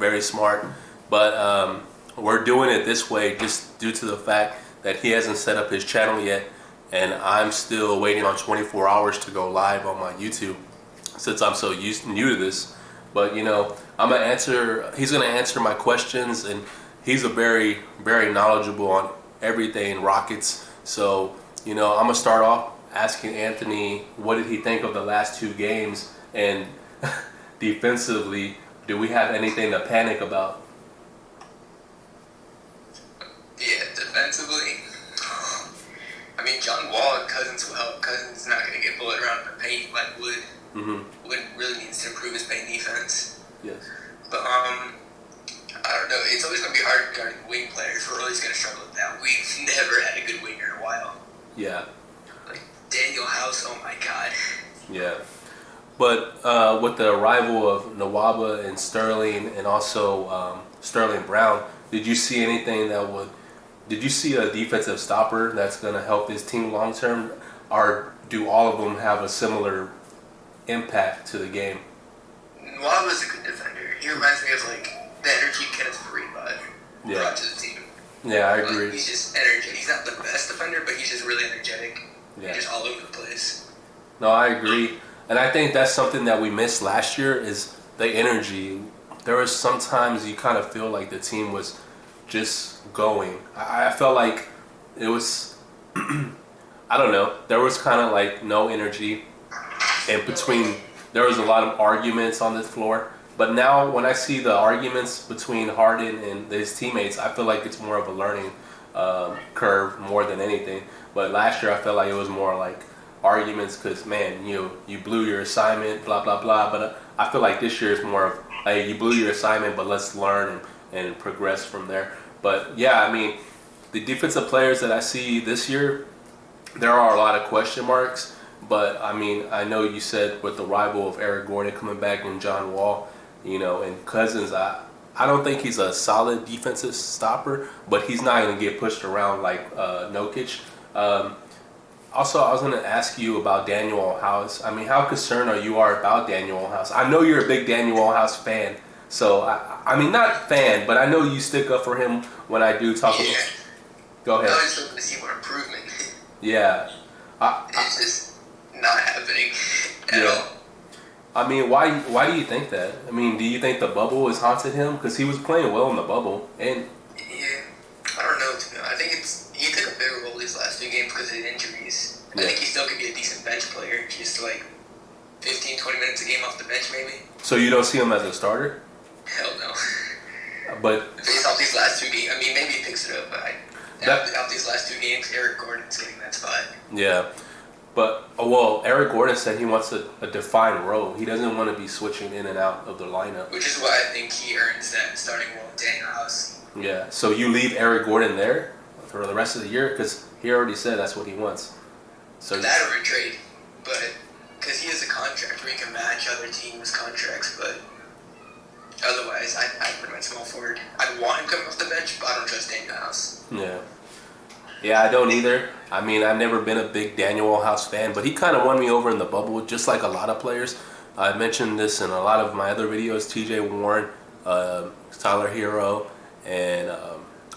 very smart. But we're doing it this way just due to the fact that he hasn't set up his channel yet, and I'm still waiting on 24 hours to go live on my YouTube since I'm so new to this. But you know, he's gonna answer my questions, and he's a very, very knowledgeable on everything Rockets. So, you know, I'm gonna start off asking Anthony, what did he think of the last two games, and defensively, do we have anything to panic about? Yeah, defensively, I mean, John Wall and Cousins will help. Cousins is not going to get bullied around in the paint like Wood. Mm-hmm. Wood really needs to improve his paint defense. Yes. But I don't know. It's always going to be hard guarding wing players. We're always going to struggle with that. We've never had a good winger in a while. Yeah. Like Daniel House, oh my god. Yeah. But with the arrival of Nwaba and Sterling, and also Sterling Brown, did you see anything did you see a defensive stopper that's going to help this team long term, or do all of them have a similar impact to the game? Nwaba's a good defender. He reminds me of like the energy Kenneth Faried brought to the team. Yeah, I agree. He's just energetic. He's not the best defender, but he's just really energetic. Yeah. Just all over the place. No, I agree. And I think that's something that we missed last year is the energy. There was sometimes you kind of feel like the team was just going. I felt like it was, I don't know, there was kind of like no energy. And there was a lot of arguments on the floor. But now when I see the arguments between Harden and his teammates, I feel like it's more of a learning curve more than anything. But last year I felt like it was more like arguments because, man, you blew your assignment, blah, blah, blah. But I feel like this year is more of, hey, you blew your assignment, but let's learn and progress from there. But, yeah, I mean, the defensive players that I see this year, there are a lot of question marks. But, I mean, I know you said with the arrival of Eric Gordon coming back and John Wall, you know, and Cousins, I don't think he's a solid defensive stopper, but he's not going to get pushed around like Nurkic. Also, I was going to ask you about Daniel House. I mean, how concerned are you about Daniel House? I know you're a big Daniel House fan. So, I mean, not fan, but I know you stick up for him when I do talk about. Go ahead. I was hoping to see more improvement. Yeah. It's just not happening at all. I mean, why do you think that? I mean, do you think the bubble has haunted him? Because he was playing well in the bubble. And yeah, I don't know. I think he took a bigger role these last 2 games because of his injuries. I think he still could be a decent bench player. Just like 15, 20 minutes a game off the bench maybe. So you don't see him as a starter? Hell no. But based off these last 2 games, I mean, maybe he picks it up, but out these last 2 games, Eric Gordon's getting that spot. Yeah. But, well, Eric Gordon said he wants a defined role. He doesn't want to be switching in and out of the lineup. Which is why I think he earns that starting role in Daniel House. Yeah. So you leave Eric Gordon there for the rest of the year? Because he already said that's what he wants. So that or a trade. But, because he has a contract where he can match other teams' contracts, but otherwise, I'd put him at small forward. I'd want him coming off the bench, but I don't trust Daniel House. Yeah. Yeah, I don't either. I mean, I've never been a big Daniel House fan, but he kind of won me over in the bubble, just like a lot of players. I mentioned this in a lot of my other videos, T.J. Warren, Tyler Hero, and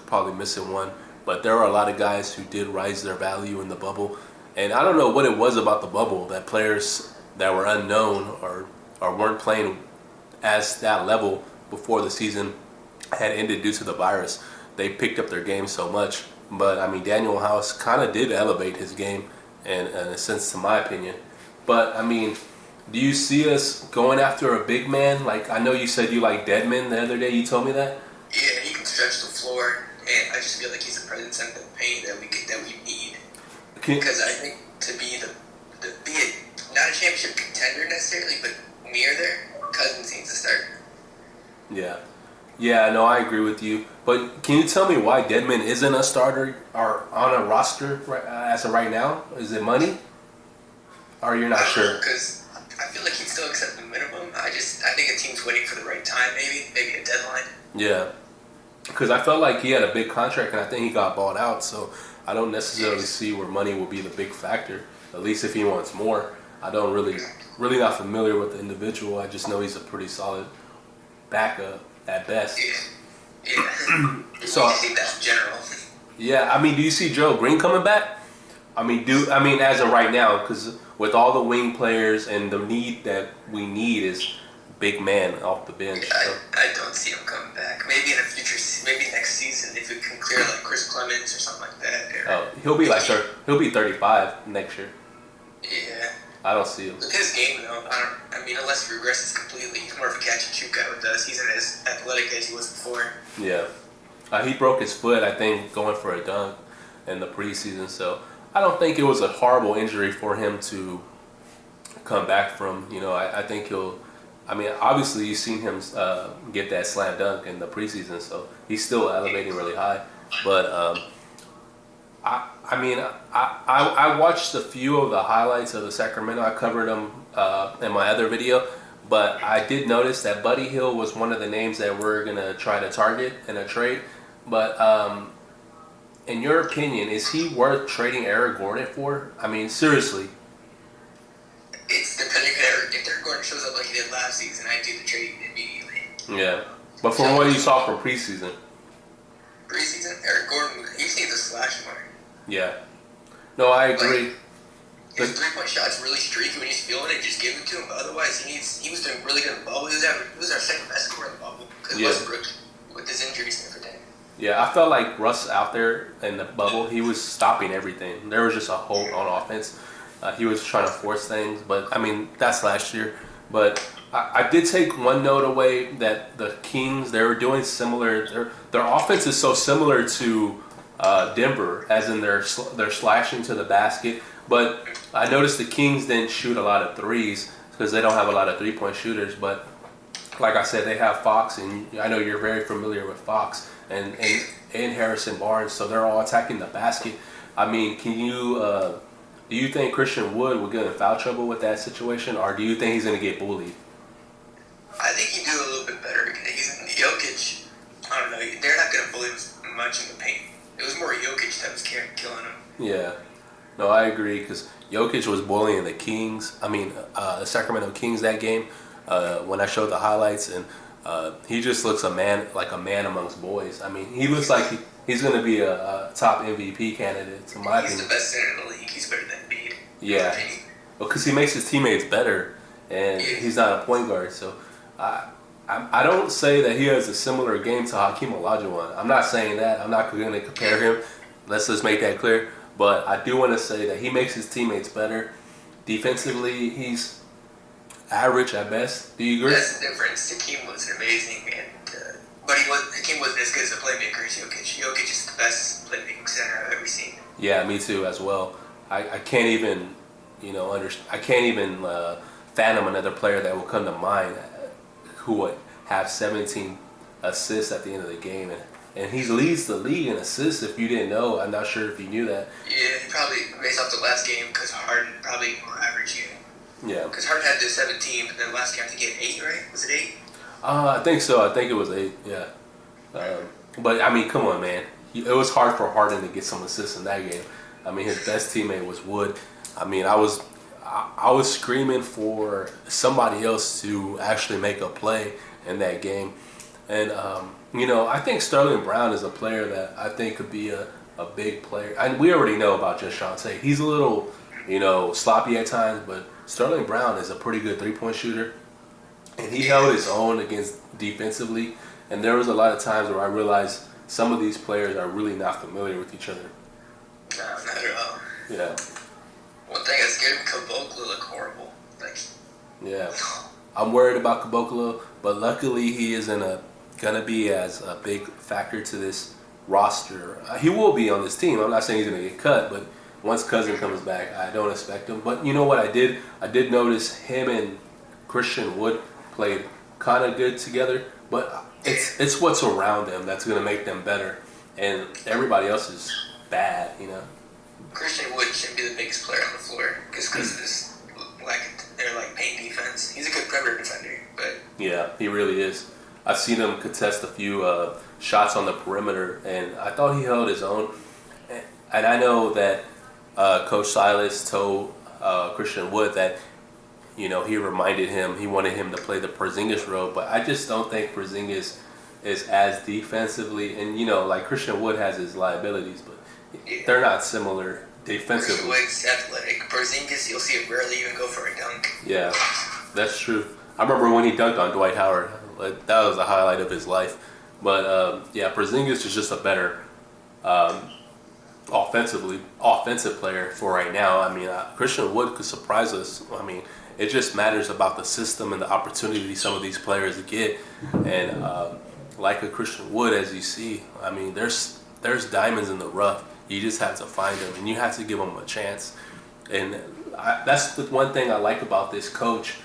probably missing one. But there are a lot of guys who did rise their value in the bubble. And I don't know what it was about the bubble that players that were unknown or weren't playing as that level before the season had ended due to the virus, they picked up their game so much. But, I mean, Daniel House kind of did elevate his game, in a sense, to my opinion. But, I mean, do you see us going after a big man? Like, I know you said you like Dedmon the other day. You told me that? Yeah, he can stretch the floor, and I just feel like he's a presence in the paint that we need. Because I think to be not a championship contender necessarily, but near there, Cousins needs to start. Yeah. Yeah, no, I agree with you. But can you tell me why Dedmon isn't a starter or on a roster as of right now? Is it money? Or you're not sure? Because I feel like he'd still accept the minimum. I think a team's waiting for the right time, maybe a deadline. Yeah. Because I felt like he had a big contract, and I think he got bought out. So I don't necessarily see where money will be the big factor, at least if he wants more. I don't really not familiar with the individual. I just know he's a pretty solid backup. at best. Yeah. So I think that's general. yeah, I mean, do you see Joe Green coming back? I mean, as of right now, because with all the wing players and the need that we need is big man off the bench. Yeah, So. I don't see him coming back. Maybe in a future, maybe next season if we can clear like Chris Clemens or something like that. Oh, he'll be 35 next year. Yeah. I don't see him. With his game though, I mean, unless he regresses completely, he's more of a catch and shoot guy with us. He's not as athletic as he was before. Yeah. He broke his foot, I think, going for a dunk in the preseason. So I don't think it was a horrible injury for him to come back from. You know, I think he'll. I mean, obviously you've seen him get that slam dunk in the preseason, so he's still elevating really high. But I watched a few of the highlights of the Sacramento. I covered them in my other video. But I did notice that Buddy Hield was one of the names that we're going to try to target in a trade. But in your opinion, is he worth trading Eric Gordon for? I mean, seriously. It's depending if Eric Gordon shows up like he did last season, I'd do the trade immediately. Yeah. But from what you saw from preseason. Preseason? Eric Gordon, he just needs to slash more. Yeah. No, I agree. His three-point shot's really streaky when he's feeling it. Just give it to him. But otherwise, he was doing really good in the bubble. He was our second best scorer in the bubble because Westbrook with his injuries and everything. Yeah, I felt like Russ out there in the bubble, he was stopping everything. There was just a hole on offense. He was trying to force things, but I mean that's last year. But I did take one note away that the Kings, they were doing similar. Their offense is so similar to Denver, as in they're slashing to the basket. But I noticed the Kings didn't shoot a lot of threes because they don't have a lot of three-point shooters. But like I said, they have Fox, and I know you're very familiar with Fox and Harrison Barnes, so they're all attacking the basket. I mean, can you do you think Christian Wood will get in foul trouble with that situation, or do you think he's going to get bullied? I think he'd do a little bit better because he's in Jokic. I don't know. They're not going to bully him much in the paint. It was more Jokic that was killing him. Yeah. No, I agree because Jokic was bullying the Kings. I mean, the Sacramento Kings that game when I showed the highlights, and he just looks like a man amongst boys. I mean, he looks like he's going to be a top MVP candidate, in my opinion. He's the best center in the league. He's better than Embiid. Yeah, because he makes his teammates better, and he's not a point guard. So I don't say that he has a similar game to Hakeem Olajuwon. I'm not saying that. I'm not going to compare him. Let's just make that clear. But I do want to say that he makes his teammates better. Defensively, he's average at best. Do you agree? That's the difference. Hakeem was amazing, but Hakeem wasn't as good as a playmaker as Jokic. Jokic is the best playmaking center I've ever seen. Yeah, me too as well. I can't even, I can't even fathom another player that will come to mind who would have 17 assists at the end of the game. And he leads the league in assists. If you didn't know, I'm not sure if you knew that. Yeah, he probably based off the last game because Harden probably more average. Yeah. Because Harden had the 17, but then last game I think he had 8, right? Was it 8? I think so. I think it was 8. Yeah. But I mean, come on, man. It was hard for Harden to get some assists in that game. I mean, his best teammate was Wood. I mean, I was screaming for somebody else to actually make a play in that game. And, I think Sterling Brown is a player that I think could be a big player. And we already know about Jashante. He's a little, sloppy at times, but Sterling Brown is a pretty good three-point shooter. And he held his own against defensively. And there was a lot of times where I realized some of these players are really not familiar with each other. No, not at all. Yeah. One thing that's scared Caboclo look horrible. Yeah. I'm worried about Caboclo, but luckily he isn't going to be as a big factor to this roster. He will be on this team. I'm not saying he's going to get cut, but once Cousin comes back, I don't expect him. But you know what I did? I did notice him and Christian Wood played kind of good together, but it's what's around them that's going to make them better, and everybody else is bad, Christian Wood should be the biggest player on the floor because of this their paint defense. He's a good perimeter defender, but yeah, he really is. I've seen him contest a few shots on the perimeter, and I thought he held his own. And I know that Coach Silas told Christian Wood that he wanted him to play the Porzingis role, but I just don't think Porzingis is as defensively, and like Christian Wood has his liabilities, but Yeah. they're not similar Christian defensively. Wood's athletic. Porzingis, you'll see him rarely even go for a dunk. Yeah, that's true. I remember when he dunked on Dwight Howard. Like, that was the highlight of his life. But yeah, Porzingis is just a better offensive player for right now. I mean, Christian Wood could surprise us. I mean, it just matters about the system and the opportunity some of these players get. And like a Christian Wood, as you see, I mean, there's diamonds in the rough. You just have to find them, and you have to give them a chance. And that's the one thing I like about this coach,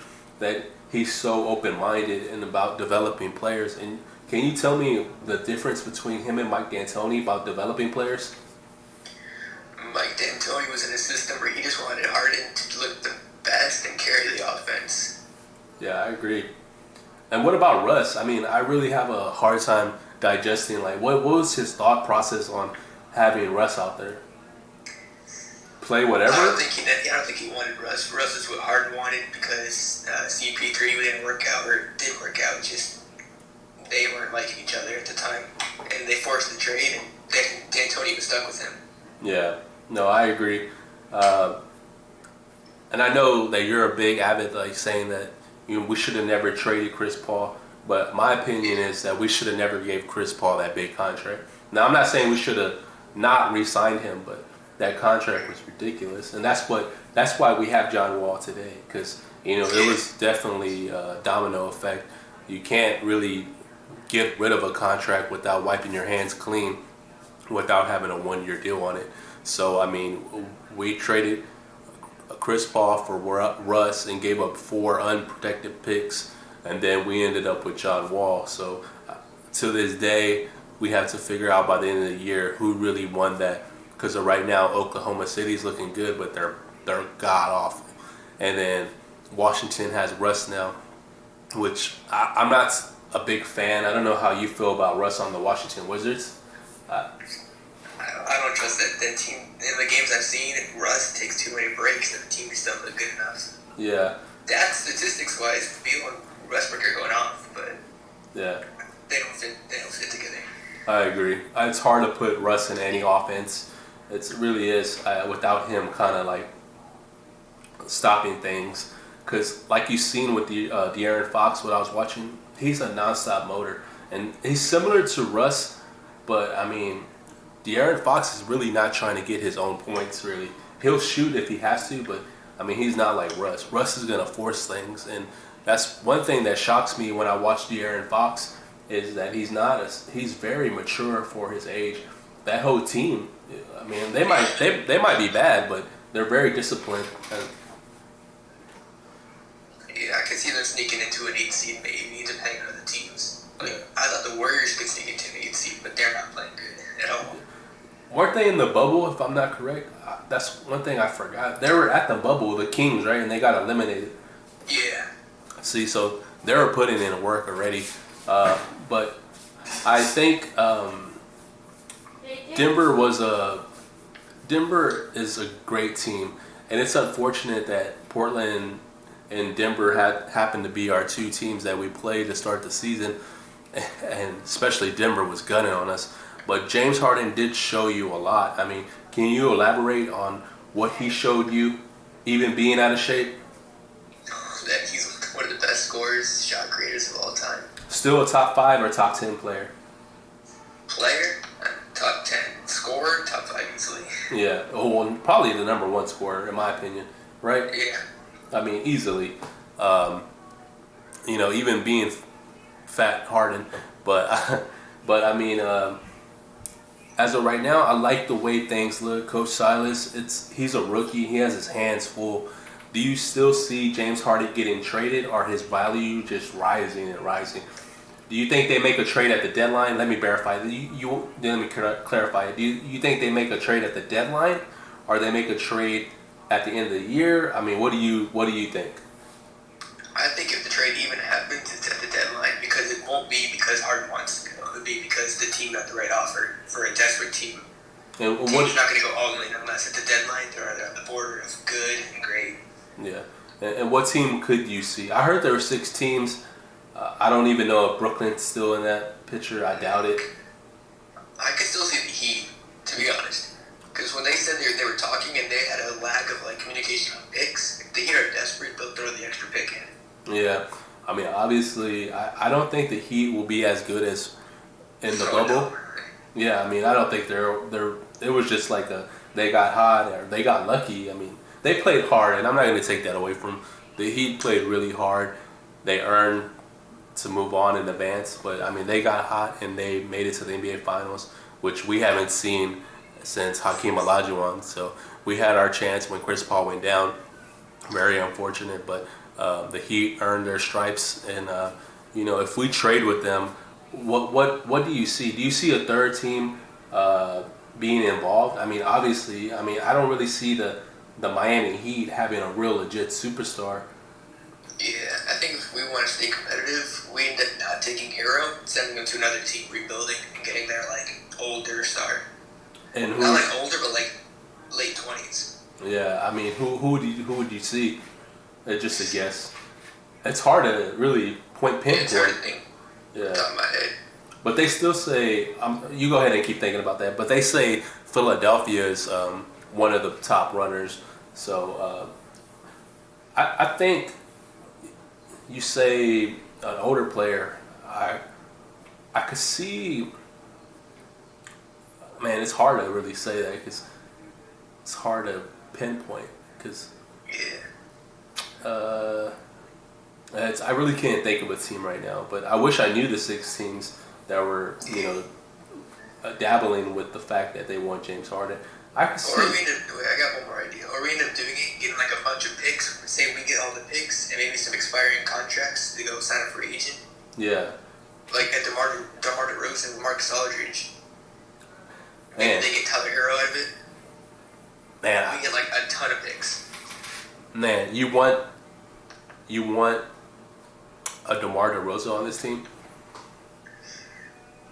that he's so open-minded and about developing players. And can you tell me the difference between him and Mike D'Antoni about developing players? Mike D'Antoni was in a system where he just wanted Harden to look the best and carry the offense. Yeah, I agree. And what about Russ? I mean, I really have a hard time digesting, like, what was his thought process on having Russ out there? Play whatever? I don't think he wanted Russ. Russ is what Harden wanted because CP3 didn't work out, or didn't work out. Just they weren't liking each other at the time, and they forced the trade, and then D'Antoni was stuck with him. Yeah, no, I agree. And I know that you're a big avid, like, saying that we should have never traded Chris Paul. But my opinion is that we should have never gave Chris Paul that big contract. Now, I'm not saying we should have not re-signed him, but that contract was ridiculous, and that's why we have John Wall today, because it was definitely a domino effect. You can't really get rid of a contract without wiping your hands clean, without having a 1-year deal on it. So I mean, we traded Chris Paul for Russ and gave up 4 unprotected picks, and then we ended up with John Wall. So to this day, we have to figure out by the end of the year who really won that. Because right now, Oklahoma City's looking good, but they're god awful. And then Washington has Russ now, which I'm not a big fan. I don't know how you feel about Russ on the Washington Wizards. I don't trust that team. In the games I've seen, Russ takes too many breaks, and the team just doesn't look good enough. Yeah. That statistics-wise, Beal and Westbrook are going off, but yeah, they don't fit together. I agree. It's hard to put Russ in any offense. It really is, without him kind of like stopping things. Because like you've seen with De'Aaron Fox, what I was watching, he's a nonstop motor. And he's similar to Russ, but I mean, De'Aaron Fox is really not trying to get his own points, really. He'll shoot if he has to, but I mean, he's not like Russ. Russ is going to force things. And that's one thing that shocks me when I watch De'Aaron Fox, is that he's very mature for his age. That whole team, I mean, they might be bad, but they're very disciplined. Yeah, I can see them sneaking into an 8 seed maybe, depending on the teams. Like, I thought the Warriors could sneak into an 8 seed, but they're not playing good at all. Weren't they in the bubble, if I'm not correct? That's one thing I forgot. They were at the bubble, the Kings, right? And they got eliminated. Yeah. See, so they were putting in work already. But I think Denver is a great team, and it's unfortunate that Portland and Denver happened to be our 2 teams that we played to start the season, and especially Denver was gunning on us. But James Harden did show you a lot. I mean, can you elaborate on what he showed you, even being out of shape? That he's one of the best scorers, shot creators of all time. Still a top 5 or top 10 player? Player, top 10. Scorer, top 5 easily. Yeah, well, probably the number 1 scorer in my opinion, right? Yeah. I mean, easily. Even being fat Harden, but I mean, as of right now, I like the way things look. Coach Silas, he's a rookie. He has his hands full. Do you still see James Harden getting traded, or his value just rising and rising? Do you think they make a trade at the deadline? Let me verify. Let me clarify. Do you think they make a trade at the deadline, or they make a trade at the end of the year? I mean, what do you think? I think if the trade even happens, it's at the deadline, because it won't be because Harden wants to go. It'll be because the team got the right offer for a desperate team. And team's not going to go all in unless at the deadline they're on the border of good and great. Yeah. And what team could you see? I heard there were 6 teams. I don't even know if Brooklyn's still in that picture. I doubt it. I could still see the Heat, to be honest. Because when they said they were talking and they had a lack of like communication on picks, if the Heat are desperate, they'll throw the extra pick in. Yeah, I mean, obviously, I don't think the Heat will be as good as in the bubble. No. Yeah, I mean, I don't think they're. It was just like they got hot or they got lucky. I mean, they played hard, and I'm not going to take that away from the Heat. Played really hard. They earned to move on in advance, but I mean, they got hot and they made it to the NBA Finals, which we haven't seen since Hakeem Olajuwon. So we had our chance when Chris Paul went down. Very unfortunate, but the Heat earned their stripes, and if we trade with them, what do you see? Do you see a third team being involved? I mean, obviously, I don't really see the Miami Heat having a real legit superstar. Yeah, I think if we want to stay competitive, we end up not taking Hero, sending them to another team, rebuilding, and getting their like older star. And not like older, but like late 20s. Yeah, I mean, who would you see? Just a guess. It's hard to really pinpoint. It's hard to think. Yeah. Top of my head. But they still say, you go ahead and keep thinking about that. But they say Philadelphia is one of the top runners. So I think you say an older player. I could see. Man, it's hard to really say that because it's hard to pinpoint because. Yeah. I really can't think of a team right now, but I wish I knew the 6 teams that were, dabbling with the fact that they want James Harden. I could see. I got one more idea. Or we end up doing it, getting like a bunch of picks. Say we get all the picks and maybe some expiring contracts to go sign a free agent. Yeah. Like at DeMar DeRozan and Marcus Aldridge. Man. Maybe they get Tyler Hero out of it. Man. We get like a ton of picks. Man, you want a DeMar DeRozan on this team?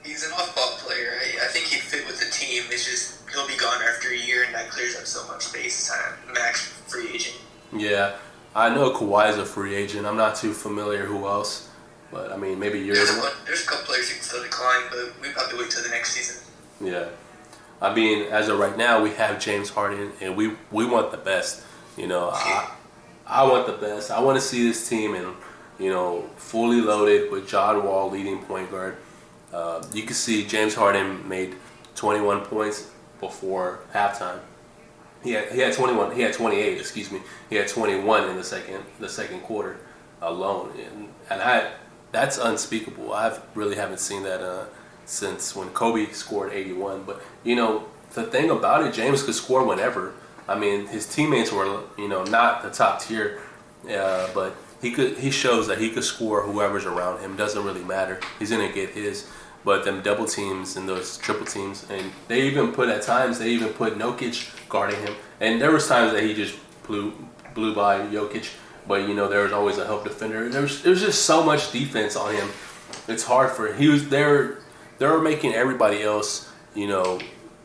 He's an off-ball player. I think he'd fit with the team. It's just he'll be gone after a year, and that clears up so much space. Max free agent. Yeah, I know Kawhi is a free agent. I'm not too familiar who else, but I mean maybe you're. There's a couple players who can still decline, but we probably wait till the next season. Yeah, I mean as of right now we have James Harden, and we want the best. I want the best. I want to see this team and fully loaded with John Wall leading point guard. You can see James Harden made 21 points before halftime. He had 21. He had 28. Excuse me. He had 21 in the second quarter alone, and that's unspeakable. I really haven't seen that since when Kobe scored 81. But the thing about it, James could score whenever. I mean, his teammates were not the top tier, but he shows that he could score whoever's around him. Doesn't really matter. He's gonna get his. But them double teams and those triple teams, and they even put Jokic guarding him. And there was times that he just blew by Jokic, but there was always a help defender. There was just so much defense on him. It's hard for they were making everybody else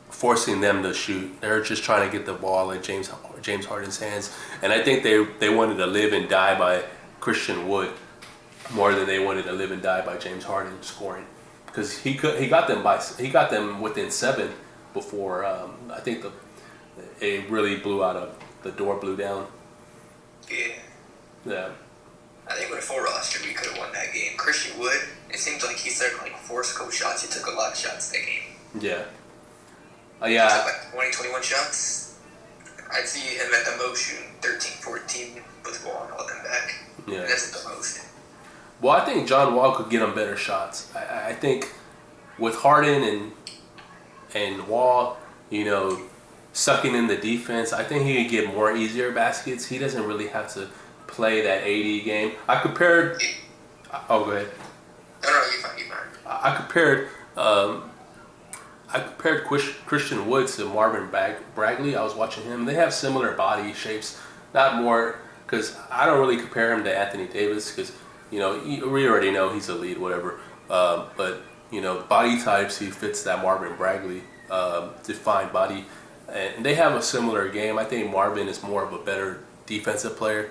forcing them to shoot. They're just trying to get the ball in James Harden's hands, and I think they wanted to live and die by Christian Wood more than they wanted to live and die by James Harden scoring. Because he got them within 7 before I think it really the door blew down. Yeah. I think with a full roster we could have won that game. Christian Wood, it seems like he started like force couple shots. He took a lot of shots that game. Yeah. He took like 20, 21 shots. I'd see him at the most shooting 13, 14 with the ball and all them back. Yeah. That's the most. Well, I think John Wall could get him better shots. I think with Harden and Wall, sucking in the defense, I think he could get more easier baskets. He doesn't really have to play that 80 game. I compared. Oh, go ahead. No, you're fine. I compared Christian Wood to Marvin Bagley. I was watching him. They have similar body shapes, not more because I don't really compare him to Anthony Davis because. We already know he's elite, whatever. But body types, he fits that Marvin Bagley defined body, and they have a similar game. I think Marvin is more of a better defensive player.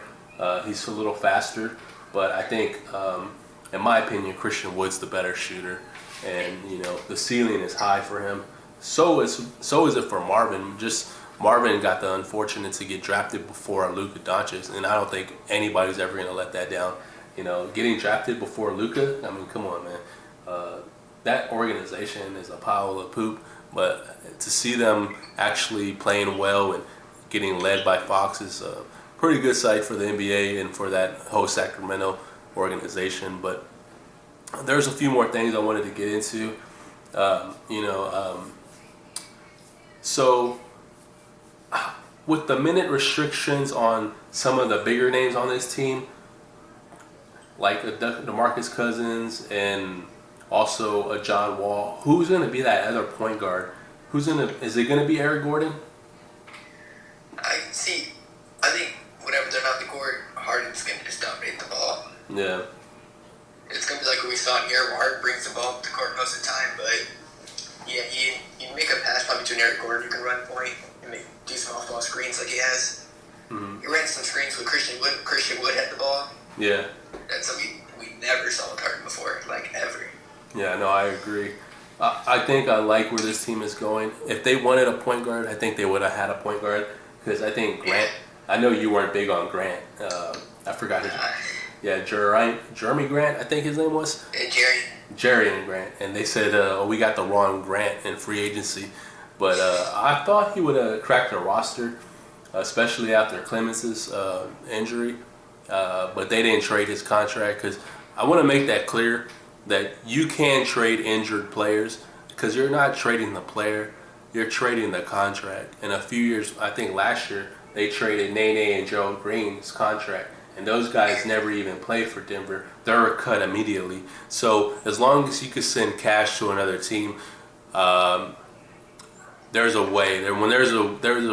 He's a little faster, but I think in my opinion, Christian Wood's the better shooter, and the ceiling is high for him. So is it for Marvin. Just Marvin got the unfortunate to get drafted before Luka Doncic, and I don't think anybody's ever going to let that down. Getting drafted before Luka, I mean, come on, man. That organization is a pile of poop, but to see them actually playing well and getting led by Fox is a pretty good sight for the NBA and for that whole Sacramento organization. But there's a few more things I wanted to get into. So with the minute restrictions on some of the bigger names on this team, like DeMarcus Cousins and also a John Wall, who's going to be that other point guard? Is it going to be Eric Gordon? I think whenever they're not the court, Harden's going to just dominate the ball. Yeah. It's going to be like what we saw in here, where Harden brings the ball up the court most of the time, but yeah, you make a pass probably to an Eric Gordon who can run point and do some off-ball screens like he has. Mm-hmm. He ran some screens with Christian Wood. Christian Wood had the ball. Yeah. That's something we never saw with Harden before, like ever. Yeah, no, I agree. I think I like where this team is going. If they wanted a point guard, I think they would have had a point guard, because I think Grant. I know you weren't big on Grant. I forgot his. Yeah, Jeremy Grant, I think his name was. Jerry and Grant, and they said we got the wrong Grant in free agency, but I thought he would have cracked the roster, especially after Clemens's injury. But they didn't trade his contract, because I want to make that clear that you can trade injured players, because you're not trading the player, you're trading the contract. In a few years, I think last year, they traded Nene and Gerald Green's contract, and those guys never even played for Denver. They were cut immediately. So as long as you could send cash to another team, there's a way. When there's a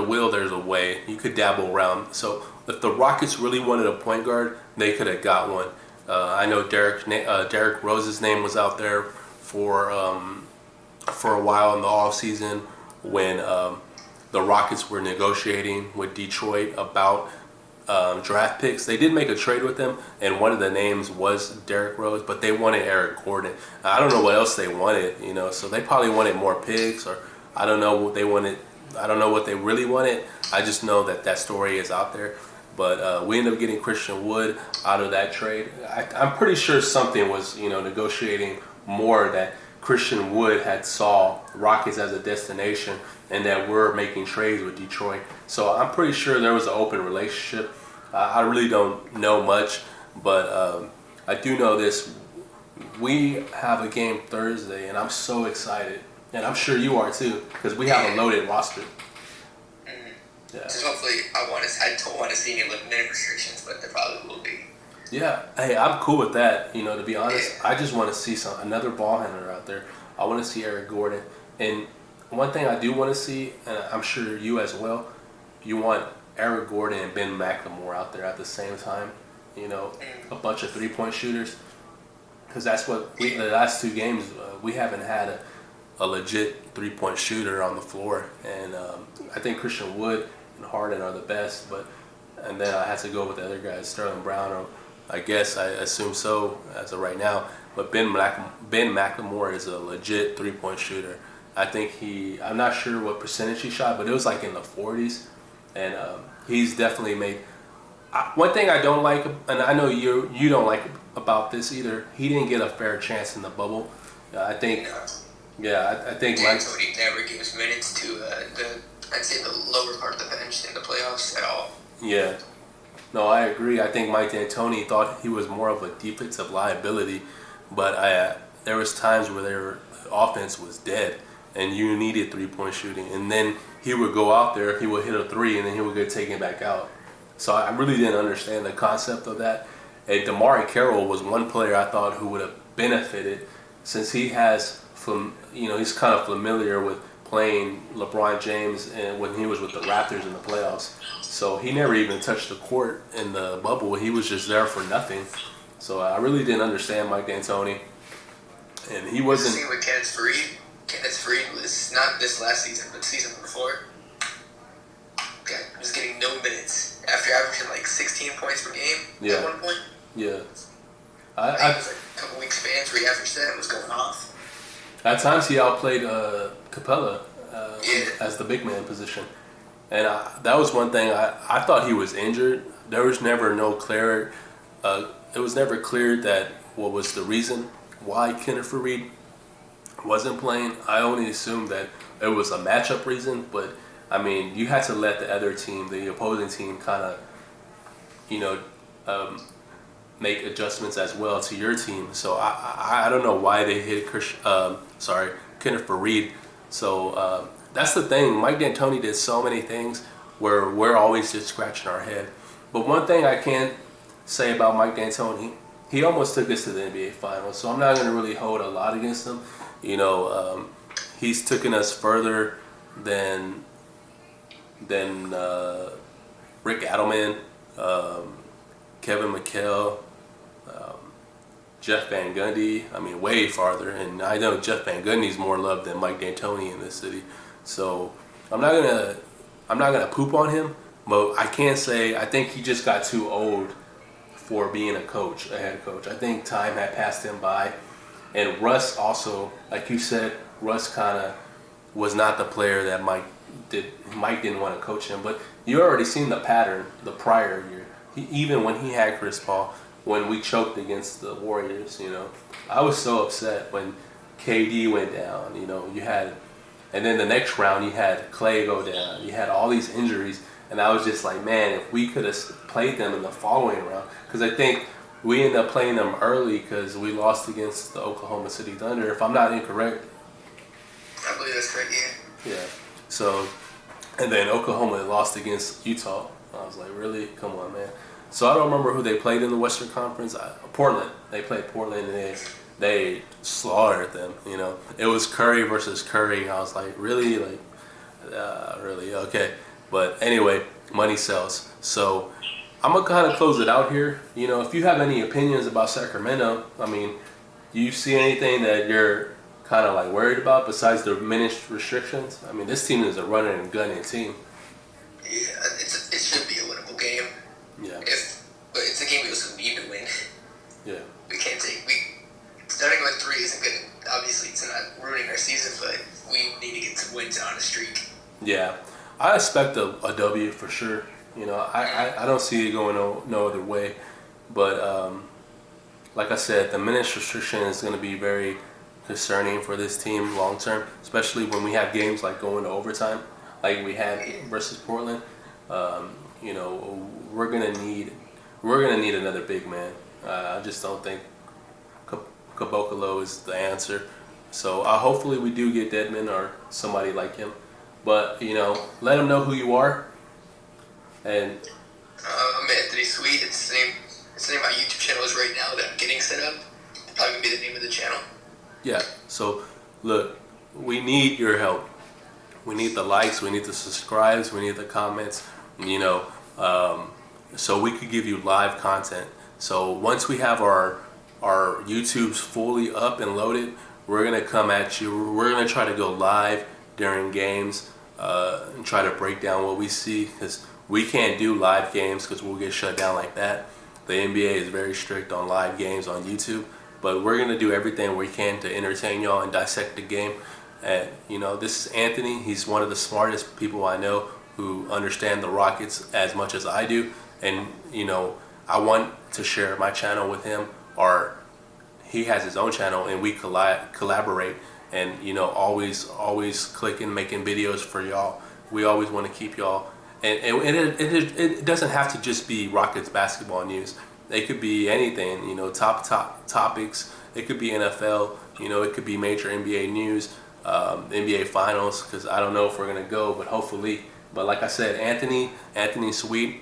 will, there's a way. You could dabble around. So if the Rockets really wanted a point guard, they could have got one. I know Derrick Rose's name was out there for a while in the offseason when the Rockets were negotiating with Detroit about draft picks. They did make a trade with them, and one of the names was Derrick Rose, but they wanted Eric Gordon. I don't know what else they wanted, so they probably wanted more picks, or I don't know what they wanted. I don't know what they really wanted. I just know that story is out there. But we ended up getting Christian Wood out of that trade. I'm pretty sure something was, negotiating more, that Christian Wood had saw Rockets as a destination, and that we're making trades with Detroit. So I'm pretty sure there was an open relationship. I really don't know much, but I do know this. We have a game Thursday, and I'm so excited. And I'm sure you are too, because we have a loaded roster. Yeah. So hopefully, I don't want to see any minute restrictions, but there probably will be. Yeah, hey, I'm cool with that. To be honest, I just want to see another ball handler out there. I want to see Eric Gordon. And one thing I do want to see, and I'm sure you as well, you want Eric Gordon and Ben McLemore out there at the same time. A bunch of three-point shooters, because that's what the last two games we haven't had a legit three-point shooter on the floor, and I think Christian Wood and Harden are the best, and then I had to go with the other guys, Sterling Brown, or I assume so as of right now. But Ben McLemore is a legit three-point shooter. I think I'm not sure what percentage he shot, but it was like in the 40s, and he's definitely made. One thing I don't like, and I know you don't like about this either, he didn't get a fair chance in the bubble. I think. Yeah, I think Mike D'Antoni never gives minutes to I'd say the lower part of the bench in the playoffs at all. Yeah. No, I agree. I think Mike D'Antoni thought he was more of a defensive liability, but there was times where their offense was dead, and you needed three-point shooting. And then he would go out there, he would hit a three, and then he would get taken back out. So I really didn't understand the concept of that. And Damari Carroll was one player I thought who would have benefited, since he has he's kind of familiar with playing LeBron James and when he was with the Raptors in the playoffs. So he never even touched the court in the bubble. He was just there for nothing. So I really didn't understand Mike D'Antoni. And he wasn't. The same with Kenneth Faried. Kenneth Faried was not this last season, but the season before. Okay, he was getting no minutes after averaging like 16 points per game at one point. Yeah. I think it was like a couple Wingspan 3 after 7 was going off. At times he outplayed Capella Yeah. as the big man position. And that was one thing. I thought he was injured. There was never it was never clear that what was the reason why Kenneth Faried wasn't playing. I only assumed that it was a matchup reason, but I mean, you had to let the other team, the opposing team, kind of, you know, make adjustments as well to your team. So I don't know why they hit Kenneth Faried. So that's the thing. Mike D'Antoni did so many things where we're always just scratching our head. But one thing I can say about Mike D'Antoni, he almost took us to the NBA Finals. So I'm not going to really hold a lot against him. You know, he's taken us further than Rick Adelman, Kevin McHale, Jeff Van Gundy. I mean, way farther. And I know Jeff Van Gundy's more loved than Mike D'Antoni in this city. So I'm not gonna poop on him, but I can say I think he just got too old for being a head coach. I think time had passed him by. And Russ also, like you said, Russ kind of was not the player that Mike did. Mike didn't want to coach him, but you already seen the pattern the prior year. Even when he had Chris Paul, when we choked against the Warriors, you know, I was so upset when KD went down. You know, and then the next round you had Clay go down. You had all these injuries, and I was just like, man, if we could have played them in the following round, because I think we ended up playing them early because we lost against the Oklahoma City Thunder, if I'm not incorrect. I believe that's correct, yeah. Yeah. So, and then Oklahoma lost against Utah. I was like, really? Come on, man. So I don't remember who they played in the Western Conference. Portland. They played Portland, and they slaughtered them. You know, it was Curry versus Curry. I was like, really? Like, really? Okay. But anyway, money sells. So I'm going to kind of close it out here. You know, if you have any opinions about Sacramento, I mean, do you see anything that you're kind of like worried about besides the diminished restrictions? I mean, this team is a running and gunning team. Yeah, it should be a winnable game. Yeah. But it's a game we also need to win. Yeah. Starting with 3 isn't good. Obviously, it's not ruining our season, but we need to get some wins on a streak. Yeah. I expect a W for sure. You know, I don't see it going no other way. But like I said, the minutes restriction is going to be very concerning for this team long term, especially when we have games like going to overtime, like we had versus Portland. You know, we're gonna need another big man. I just don't think Caboclo is the answer. So hopefully we do get Dedmon or somebody like him. But you know, let him know who you are. And I'm Anthony Sweet. It's the name my YouTube channel is right now that I'm getting set up. It'll probably be the name of the channel. yeah. So look, we need your help. We need the likes. We need the subscribes. We need the comments. You know, so we could give you live content. So once we have our YouTubes fully up and loaded, we're gonna come at you. We're gonna try to go live during games and try to break down what we see, because we can't do live games because we'll get shut down like that. The NBA is very strict on live games on YouTube, but we're gonna do everything we can to entertain y'all and dissect the game. And you know, this is Anthony. He's one of the smartest people I know who understand the Rockets as much as I do. And you know, I want to share my channel with him, or he has his own channel, and we collaborate. And you know, always clicking, making videos for y'all. We always want to keep y'all. And it doesn't have to just be Rockets basketball news. It could be anything. You know, top topics. It could be NFL. You know, it could be major NBA news. NBA Finals, because I don't know if we're gonna go, but hopefully. But like I said, Anthony Sweet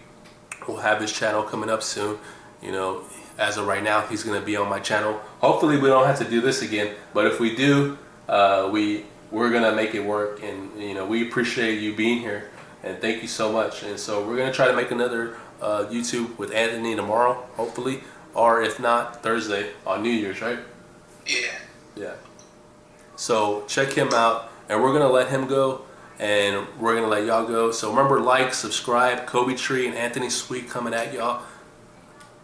will have his channel coming up soon. You know, as of right now, he's gonna be on my channel. Hopefully, we don't have to do this again. But if we do, we're gonna make it work. And you know, we appreciate you being here, and thank you so much. And so we're gonna try to make another YouTube with Anthony tomorrow, hopefully, or if not, Thursday on New Year's, right? Yeah. Yeah. So check him out, and we're gonna let him go, and we're gonna let y'all go. So remember, like, subscribe. Kobe Tree and Anthony Sweet coming at y'all.